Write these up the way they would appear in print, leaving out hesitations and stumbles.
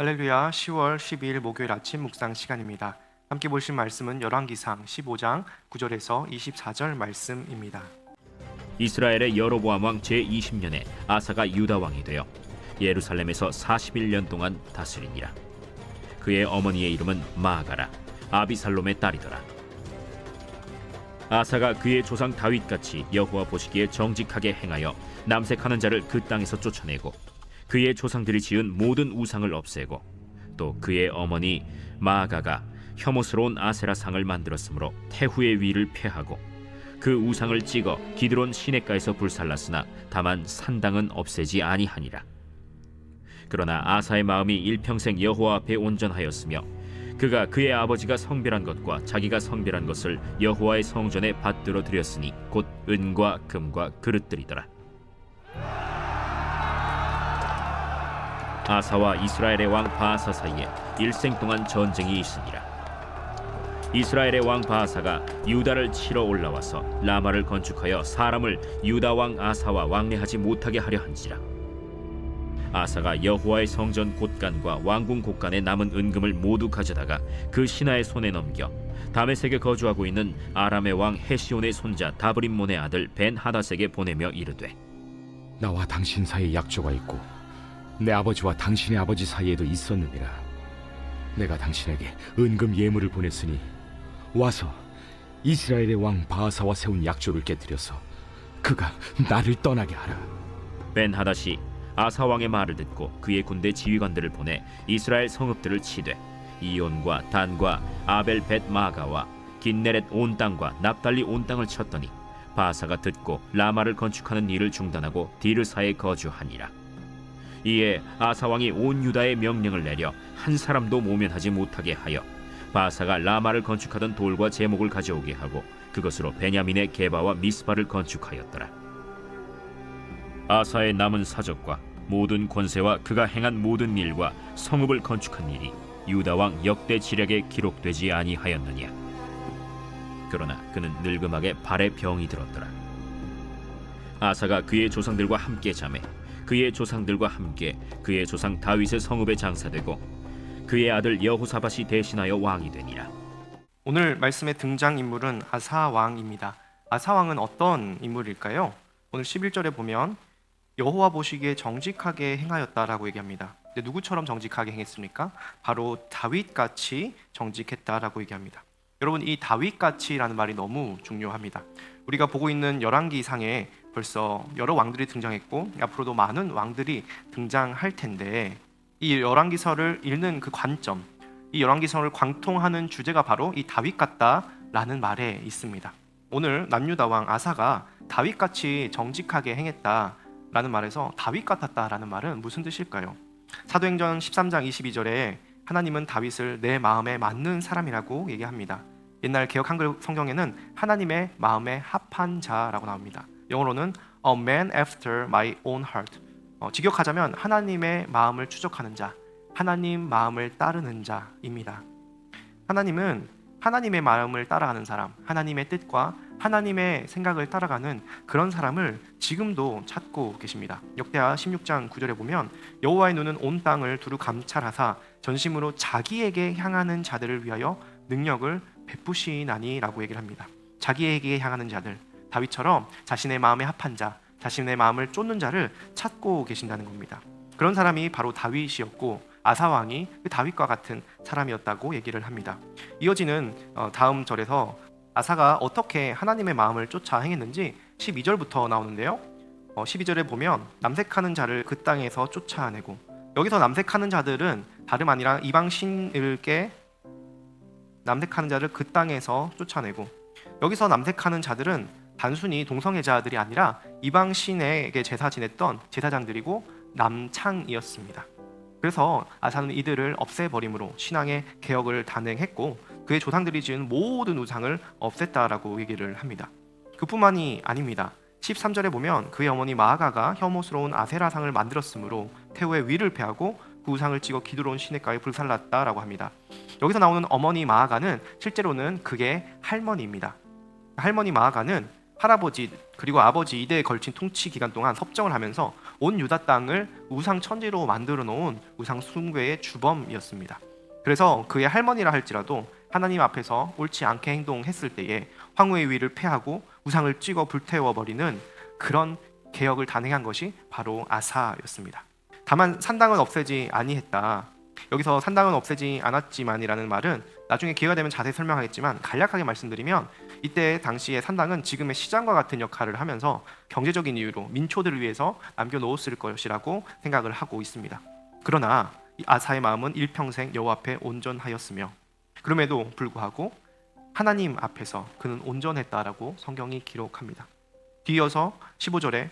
할렐루야. 10월 12일 목요일 아침 묵상 시간입니다. 함께 보실 말씀은 열왕기상 15장 9절에서 24절 말씀입니다. 이스라엘의 여로보암 왕 제20년에 아사가 유다 왕이 되어 예루살렘에서 41년 동안 다스리니라. 그의 어머니의 이름은 마아가라, 아비살롬의 딸이더라. 아사가 그의 조상 다윗같이 여호와 보시기에 정직하게 행하여 남색하는 자를 그 땅에서 쫓아내고 그의 조상들이 지은 모든 우상을 없애고 또 그의 어머니 마아가가 혐오스러운 아세라 상을 만들었으므로 태후의 위를 폐하고 그 우상을 찍어 기드론 시냇가에서 불살랐으나 다만 산당은 없애지 아니하니라. 그러나 아사의 마음이 일평생 여호와 앞에 온전하였으며 그가 그의 아버지가 성별한 것과 자기가 성별한 것을 여호와의 성전에 받들어 드렸으니 곧 은과 금과 그릇들이더라. 아사와 이스라엘의 왕 바아사 사이에 일생 동안 전쟁이 있으니라. 이스라엘의 왕 바아사가 유다를 치러 올라와서 라마를 건축하여 사람을 유다 왕 아사와 왕래하지 못하게 하려 한지라. 아사가 여호와의 성전 곳간과 왕궁 곳간에 남은 은금을 모두 가져다가 그 신하의 손에 넘겨 다메섹에 거주하고 있는 아람의 왕 헤시온의 손자 다브림몬의 아들 벤 하닷에게 보내며 이르되, 나와 당신 사이에 약조가 있고 내 아버지와 당신의 아버지 사이에도 있었느니라. 내가 당신에게 은금 예물을 보냈으니 와서 이스라엘의 왕 바아사와 세운 약조를 깨뜨려서 그가 나를 떠나게 하라. 벤 하닷이 아사 왕의 말을 듣고 그의 군대 지휘관들을 보내 이스라엘 성읍들을 치되 이온과 단과 아벨 벳 마가와 긴네렛 온 땅과 납달리 온 땅을 쳤더니 바아사가 듣고 라마를 건축하는 일을 중단하고 디르사에 거주하니라. 이에 아사 왕이 온 유다에 명령을 내려 한 사람도 모면하지 못하게 하여 바아사가 라마를 건축하던 돌과 제목을 가져오게 하고 그것으로 베냐민의 게바와 미스바를 건축하였더라. 아사의 남은 사적과 모든 권세와 그가 행한 모든 일과 성읍을 건축한 일이 유다 왕 역대 지략에 기록되지 아니하였느냐. 그러나 그는 늙음하게 발에 병이 들었더라. 아사가 그의 조상들과 함께 자매 그의 조상들과 함께 그의 조상 다윗의 성읍에 장사되고 그의 아들 여호사밧이 대신하여 왕이 되니라. 오늘 말씀의 등장인물은 아사 왕입니다. 아사 왕은 어떤 인물일까요? 오늘 11절에 보면 여호와 보시기에 정직하게 행하였다라고 얘기합니다. 근데 누구처럼 정직하게 행했습니까? 바로 다윗같이 정직했다라고 얘기합니다. 여러분, 이 다윗같이라는 말이 너무 중요합니다. 우리가 보고 있는 열왕기상에 벌써 여러 왕들이 등장했고 앞으로도 많은 왕들이 등장할 텐데 이 열왕기서를 읽는 그 관점, 이 열왕기서를 관통하는 주제가 바로 이 다윗 같다라는 말에 있습니다. 오늘 남유다 왕 아사가 다윗같이 정직하게 행했다라는 말에서 다윗 같았다라는 말은 무슨 뜻일까요? 사도행전 13장 22절에 하나님은 다윗을 내 마음에 맞는 사람이라고 얘기합니다. 옛날 개역 한글 성경에는 하나님의 마음에 합한 자라고 나옵니다. 영어로는 a man after my own heart. 직역하자면 하나님의 마음을 추적하는 자, 하나님 마음을 따르는 자입니다. 하나님은 하나님의 마음을 따라가는 사람, 하나님의 뜻과 하나님의 생각을 따라가는 그런 사람을 지금도 찾고 계십니다. 역대하 16장 9절에 보면 여호와의 눈은 온 땅을 두루 감찰하사 전심으로 자기에게 향하는 자들을 위하여 능력을 베푸시나니라고 얘기를 합니다. 자기에게 향하는 자들, 다윗처럼 자신의 마음에 합한 자, 자신의 마음을 쫓는 자를 찾고 계신다는 겁니다. 그런 사람이 바로 다윗이었고 아사 왕이 그 다윗과 같은 사람이었다고 얘기를 합니다. 이어지는 다음 절에서 아사가 어떻게 하나님의 마음을 쫓아 행했는지 12절부터 나오는데요. 12절에 보면 남색하는 자를 그 땅에서 쫓아내고, 여기서 남색하는 자들은 다름 아니라 이방 신을게 남색하는 자를 그 땅에서 쫓아내고, 여기서 남색하는 자들은 단순히 동성애자들이 아니라 이방 신에게 제사 지냈던 제사장들이고 남창이었습니다. 그래서 아사는 이들을 없애버림으로 신앙의 개혁을 단행했고 그의 조상들이 지은 모든 우상을 없앴다라고 얘기를 합니다. 그뿐만이 아닙니다. 13절에 보면 그의 어머니 마아가가 혐오스러운 아세라상을 만들었으므로 태후의 위를 폐하고 그 우상을 찍어 기드론 시냇가에 불살랐다라고 합니다. 여기서 나오는 어머니 마아가는 실제로는 그의 할머니입니다. 할머니 마아가는 할아버지 그리고 아버지 이대에 걸친 통치 기간 동안 섭정을 하면서 온 유다 땅을 우상 천지로 만들어 놓은 우상 숭배의 주범이었습니다. 그래서 그의 할머니라 할지라도 하나님 앞에서 옳지 않게 행동했을 때에 황후의 위를 폐하고 우상을 찍어 불태워 버리는 그런 개혁을 단행한 것이 바로 아사였습니다. 다만 산당은 없애지 아니했다. 여기서 산당은 없애지 않았지만이라는 말은 나중에 기회가 되면 자세히 설명하겠지만 간략하게 말씀드리면 이때 당시의 산당은 지금의 시장과 같은 역할을 하면서 경제적인 이유로 민초들을 위해서 남겨놓았을 것이라고 생각을 하고 있습니다. 그러나 이 아사의 마음은 일평생 여호와 앞에 온전하였으며 그럼에도 불구하고 하나님 앞에서 그는 온전했다라고 성경이 기록합니다. 뒤이어서 15절에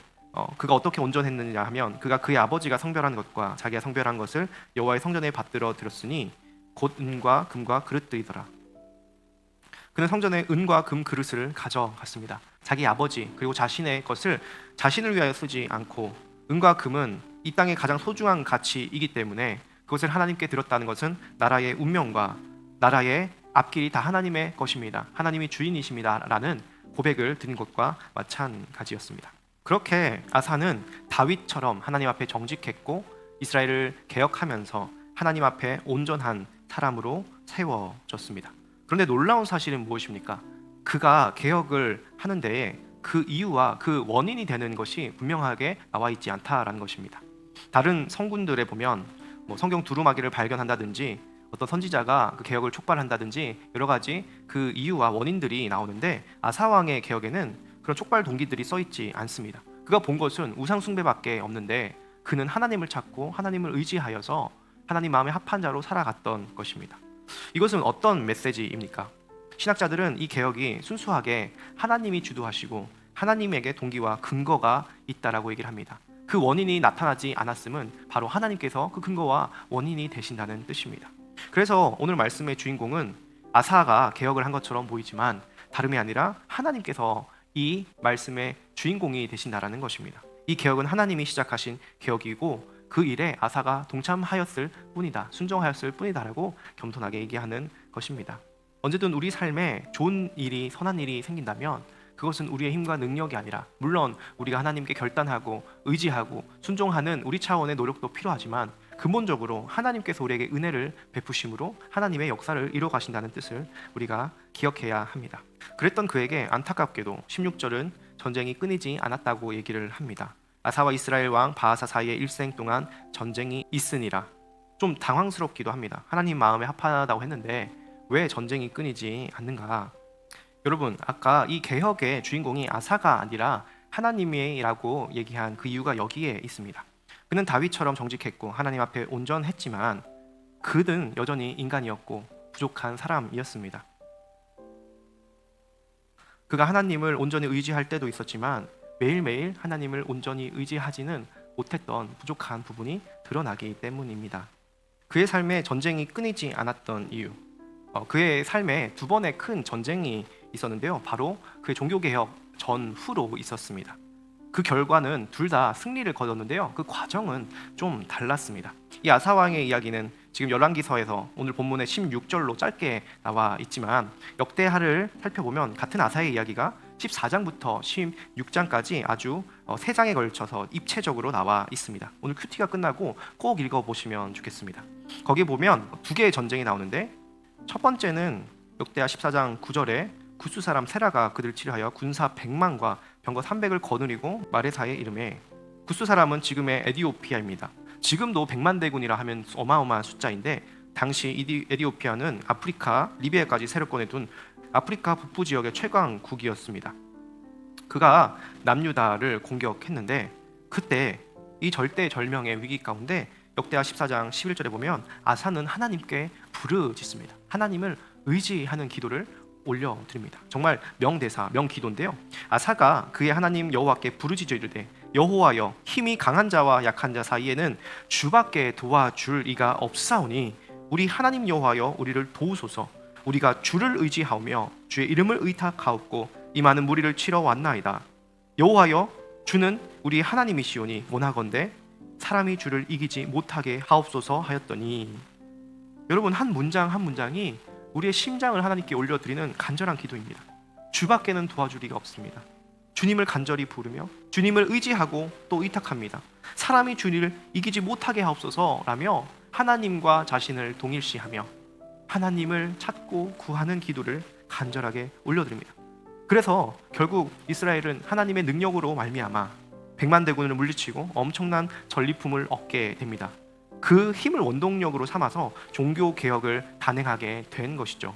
그가 어떻게 온전했느냐 하면 그가 그의 아버지가 성별한 것과 자기가 성별한 것을 여호와의 성전에 받들어 들였으니 곧 은과 금과 그릇들이더라. 그는 성전에 은과 금 그릇을 가져갔습니다. 자기 아버지 그리고 자신의 것을 자신을 위하여 쓰지 않고 은과 금은 이 땅의 가장 소중한 가치이기 때문에 그것을 하나님께 드렸다는 것은 나라의 운명과 나라의 앞길이 다 하나님의 것입니다. 하나님이 주인이십니다 라는 고백을 드린 것과 마찬가지였습니다. 그렇게 아사는 다윗처럼 하나님 앞에 정직했고 이스라엘을 개혁하면서 하나님 앞에 온전한 사람으로 세워졌습니다. 그런데 놀라운 사실은 무엇입니까? 그가 개혁을 하는 데에 그 이유와 그 원인이 되는 것이 분명하게 나와 있지 않다라는 것입니다. 다른 성군들에 보면 성경 두루마기를 발견한다든지 어떤 선지자가 그 개혁을 촉발한다든지 여러 가지 그 이유와 원인들이 나오는데 아사 왕의 개혁에는 그런 촉발 동기들이 써 있지 않습니다. 그가 본 것은 우상 숭배밖에 없는데 그는 하나님을 찾고 하나님을 의지하여서 하나님 마음에 합한 자로 살아갔던 것입니다. 이것은 어떤 메시지입니까? 신학자들은 이 개혁이 순수하게 하나님이 주도하시고 하나님에게 동기와 근거가 있다라고 얘기를 합니다. 그 원인이 나타나지 않았음은 바로 하나님께서 그 근거와 원인이 되신다는 뜻입니다. 그래서 오늘 말씀의 주인공은 아사가 개혁을 한 것처럼 보이지만 다름이 아니라 하나님께서 이 말씀의 주인공이 되신다라는 것입니다. 이 개혁은 하나님이 시작하신 개혁이고 그 일에 아사가 동참하였을 뿐이다, 순종하였을 뿐이다라고 겸손하게 얘기하는 것입니다. 언제든 우리 삶에 좋은 일이, 선한 일이 생긴다면 그것은 우리의 힘과 능력이 아니라 물론 우리가 하나님께 결단하고 의지하고 순종하는 우리 차원의 노력도 필요하지만 근본적으로 하나님께서 우리에게 은혜를 베푸심으로 하나님의 역사를 이루어 가신다는 뜻을 우리가 기억해야 합니다. 그랬던 그에게 안타깝게도 16절은 전쟁이 끊이지 않았다고 얘기를 합니다. 아사와 이스라엘 왕 바하사 사이에 일생 동안 전쟁이 있으니라. 좀 당황스럽기도 합니다. 하나님 마음에 합하다고 했는데 왜 전쟁이 끊이지 않는가? 여러분, 아까 이 개혁의 주인공이 아사가 아니라 하나님이라고 얘기한 그 이유가 여기에 있습니다. 그는 다윗처럼 정직했고 하나님 앞에 온전했지만 그는 여전히 인간이었고 부족한 사람이었습니다. 그가 하나님을 온전히 의지할 때도 있었지만 매일매일 하나님을 온전히 의지하지는 못했던 부족한 부분이 드러나기 때문입니다. 그의 삶에 전쟁이 끊이지 않았던 이유, 그의 삶에 두 번의 큰 전쟁이 있었는데요. 바로 그의 종교개혁 전후로 있었습니다. 그 결과는 둘 다 승리를 거뒀는데요. 그 과정은 좀 달랐습니다. 이 아사왕의 이야기는 지금 열왕기서에서 오늘 본문의 16절로 짧게 나와 있지만 역대하를 살펴보면 같은 아사의 이야기가 14장부터 16장까지 아주 3장에 걸쳐서 입체적으로 나와 있습니다. 오늘 큐티가 끝나고 꼭 읽어보시면 좋겠습니다. 거기에 보면 두 개의 전쟁이 나오는데 첫 번째는 역대하 14장 9절에 구스 사람 세라가 그들 치료하여 군사 100만과 병거 300을 거느리고 마레사의 이름에, 구스 사람은 지금의 에디오피아입니다. 지금도 100만 대군이라 하면 어마어마한 숫자인데 당시 에디오피아는 아프리카 리비아까지 세력권에 둔 아프리카 북부 지역의 최강국이었습니다. 그가 남유다를 공격했는데 그때 이 절대절명의 위기 가운데 역대하 14장 11절에 보면 아사는 하나님께 부르짖습니다. 하나님을 의지하는 기도를 올려드립니다. 정말 명대사, 명기도인데요. 아사가 그의 하나님 여호와께 부르짖어 이르되 여호와여, 힘이 강한 자와 약한 자 사이에는 주밖에 도와줄 이가 없사오니 우리 하나님 여호와여, 우리를 도우소서. 우리가 주를 의지하오며 주의 이름을 의탁하옵고 이 많은 무리를 치러 왔나이다. 여호와여, 주는 우리 하나님이시오니 원하건대 사람이 주를 이기지 못하게 하옵소서 하였더니, 여러분, 한 문장 한 문장이 우리의 심장을 하나님께 올려드리는 간절한 기도입니다. 주밖에는 도와줄 이가 없습니다. 주님을 간절히 부르며 주님을 의지하고 또 의탁합니다. 사람이 주님을 이기지 못하게 하옵소서라며 하나님과 자신을 동일시하며 하나님을 찾고 구하는 기도를 간절하게 올려드립니다. 그래서 결국 이스라엘은 하나님의 능력으로 말미암아 100만 대군을 물리치고 엄청난 전리품을 얻게 됩니다. 그 힘을 원동력으로 삼아서 종교 개혁을 단행하게 된 것이죠.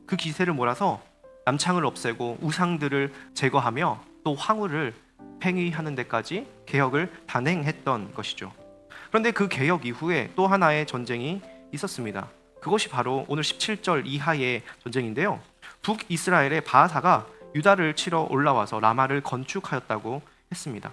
그 기세를 몰아서 남창을 없애고 우상들을 제거하며 또 황후를 팽의하는 데까지 개혁을 단행했던 것이죠. 그런데 그 개혁 이후에 또 하나의 전쟁이 있었습니다. 그것이 바로 오늘 17절 이하의 전쟁인데요. 북이스라엘의 바하사가 유다를 치러 올라와서 라마를 건축하였다고 했습니다.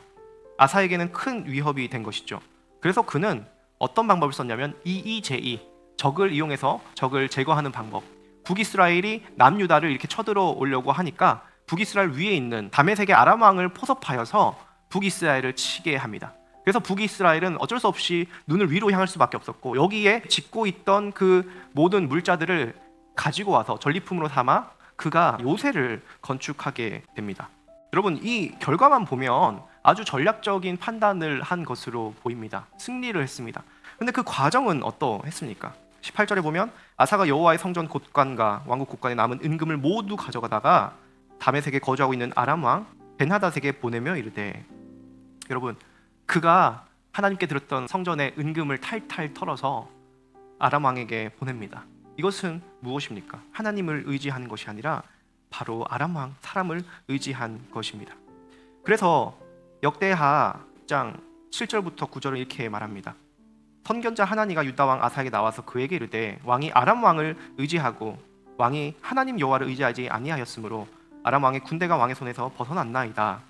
아사에게는 큰 위협이 된 것이죠. 그래서 그는 어떤 방법을 썼냐면 이의제의, 적을 이용해서 적을 제거하는 방법. 북이스라엘이 남유다를 이렇게 쳐들어 오려고 하니까 북이스라엘 위에 있는 다메섹의 아람 왕을 포섭하여서 북이스라엘을 치게 합니다. 그래서 북이스라엘은 어쩔 수 없이 눈을 위로 향할 수밖에 없었고 여기에 짓고 있던 그 모든 물자들을 가지고 와서 전리품으로 삼아 그가 요새를 건축하게 됩니다. 여러분, 이 결과만 보면 아주 전략적인 판단을 한 것으로 보입니다. 승리를 했습니다. 그런데 그 과정은 어떠했습니까? 18절에 보면 아사가 여호와의 성전 곳간과 왕국 곳간에 남은 은금을 모두 가져가다가 다메섹에 거주하고 있는 아람 왕 벤하닷에게 보내며 이르되, 여러분, 그가 하나님께 드렸던 성전의 은금을 탈탈 털어서 아람 왕에게 보냅니다. 이것은 무엇입니까? 하나님을 의지한 것이 아니라 바로 아람 왕 사람을 의지한 것입니다. 그래서 역대하 1장 7절부터 9절은 이렇게 말합니다. 선견자 하나니가 유다 왕 아사에게 나와서 그에게 이르되, 왕이 아람 왕을 의지하고 왕이 하나님 여호와를 의지하지 아니하였으므로 아람 왕의 군대가 왕의 손에서 벗어났나이다.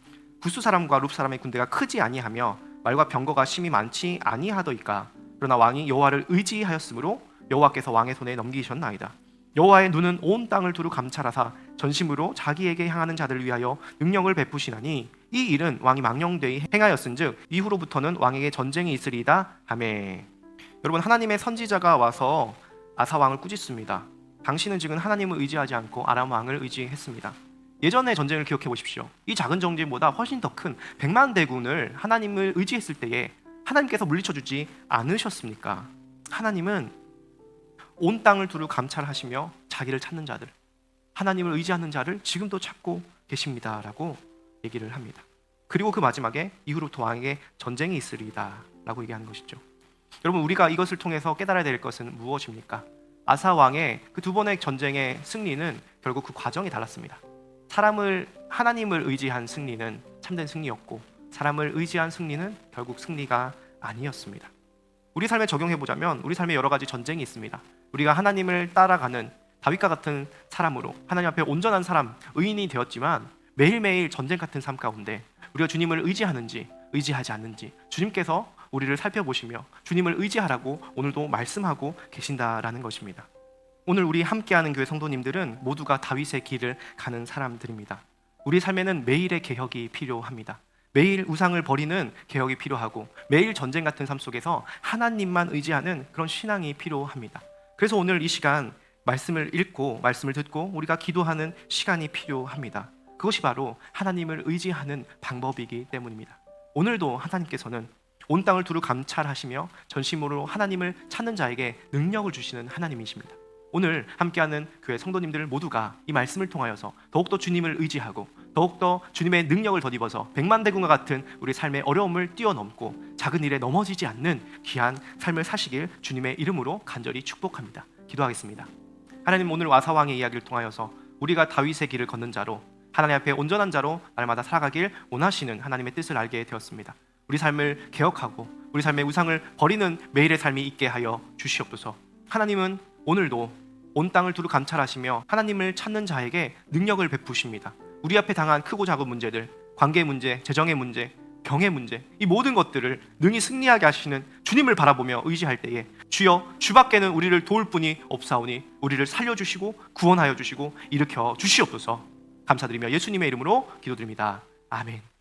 구스 사람과 룹 사람의 군대가 크지 아니하며 말과 병거가 심히 많지 아니하더이까. 그러나 왕이 여호와를 의지하였으므로 여호와께서 왕의 손에 넘기셨나이다. 여호와의 눈은 온 땅을 두루 감찰하사 전심으로 자기에게 향하는 자들을 위하여 능력을 베푸시나니 이 일은 왕이 망령되이 행하였은즉 이후로부터는 왕에게 전쟁이 있으리이다 하매. 여러분, 하나님의 선지자가 와서 아사 왕을 꾸짖습니다. 당신은 지금 하나님을 의지하지 않고 아람 왕을 의지했습니다. 예전의 전쟁을 기억해 보십시오. 이 작은 전쟁보다 훨씬 더 큰 100만 대군을 하나님을 의지했을 때에 하나님께서 물리쳐주지 않으셨습니까? 하나님은 온 땅을 두루 감찰하시며 자기를 찾는 자들, 하나님을 의지하는 자를 지금도 찾고 계십니다라고 얘기를 합니다. 그리고 그 마지막에 이후로부터 왕에게 전쟁이 있으리이다 라고 얘기하는 것이죠. 여러분, 우리가 이것을 통해서 깨달아야 될 것은 무엇입니까? 아사 왕의 그 두 번의 전쟁의 승리는 결국 그 과정이 달랐습니다. 하나님을 의지한 승리는 참된 승리였고 사람을 의지한 승리는 결국 승리가 아니었습니다. 우리 삶에 적용해보자면 우리 삶에 여러 가지 전쟁이 있습니다. 우리가 하나님을 따라가는 다윗과 같은 사람으로 하나님 앞에 온전한 사람, 의인이 되었지만 매일매일 전쟁 같은 삶 가운데 우리가 주님을 의지하는지 의지하지 않는지 주님께서 우리를 살펴보시며 주님을 의지하라고 오늘도 말씀하고 계신다라는 것입니다. 오늘 우리 함께하는 교회 성도님들은 모두가 다윗의 길을 가는 사람들입니다. 우리 삶에는 매일의 개혁이 필요합니다. 매일 우상을 버리는 개혁이 필요하고 매일 전쟁 같은 삶 속에서 하나님만 의지하는 그런 신앙이 필요합니다. 그래서 오늘 이 시간 말씀을 읽고 말씀을 듣고 우리가 기도하는 시간이 필요합니다. 그것이 바로 하나님을 의지하는 방법이기 때문입니다. 오늘도 하나님께서는 온 땅을 두루 감찰하시며 전심으로 하나님을 찾는 자에게 능력을 주시는 하나님이십니다. 오늘 함께하는 교회 성도님들 모두가 이 말씀을 통하여서 더욱더 주님을 의지하고 더욱더 주님의 능력을 덧입어서 100만 대군과 같은 우리 삶의 어려움을 뛰어넘고 작은 일에 넘어지지 않는 귀한 삶을 사시길 주님의 이름으로 간절히 축복합니다. 기도하겠습니다. 하나님, 오늘 아사왕의 이야기를 통하여서 우리가 다윗의 길을 걷는 자로 하나님 앞에 온전한 자로 날마다 살아가길 원하시는 하나님의 뜻을 알게 되었습니다. 우리 삶을 개혁하고 우리 삶의 우상을 버리는 매일의 삶이 있게 하여 주시옵소서. 하나님은 오늘도 온 땅을 두루 감찰하시며 하나님을 찾는 자에게 능력을 베푸십니다. 우리 앞에 당한 크고 작은 문제들, 관계 문제, 재정의 문제, 경의 문제, 이 모든 것들을 능히 승리하게 하시는 주님을 바라보며 의지할 때에 주여, 주밖에는 우리를 도울 분이 없사오니 우리를 살려주시고 구원하여 주시고 일으켜 주시옵소서. 감사드리며 예수님의 이름으로 기도드립니다. 아멘.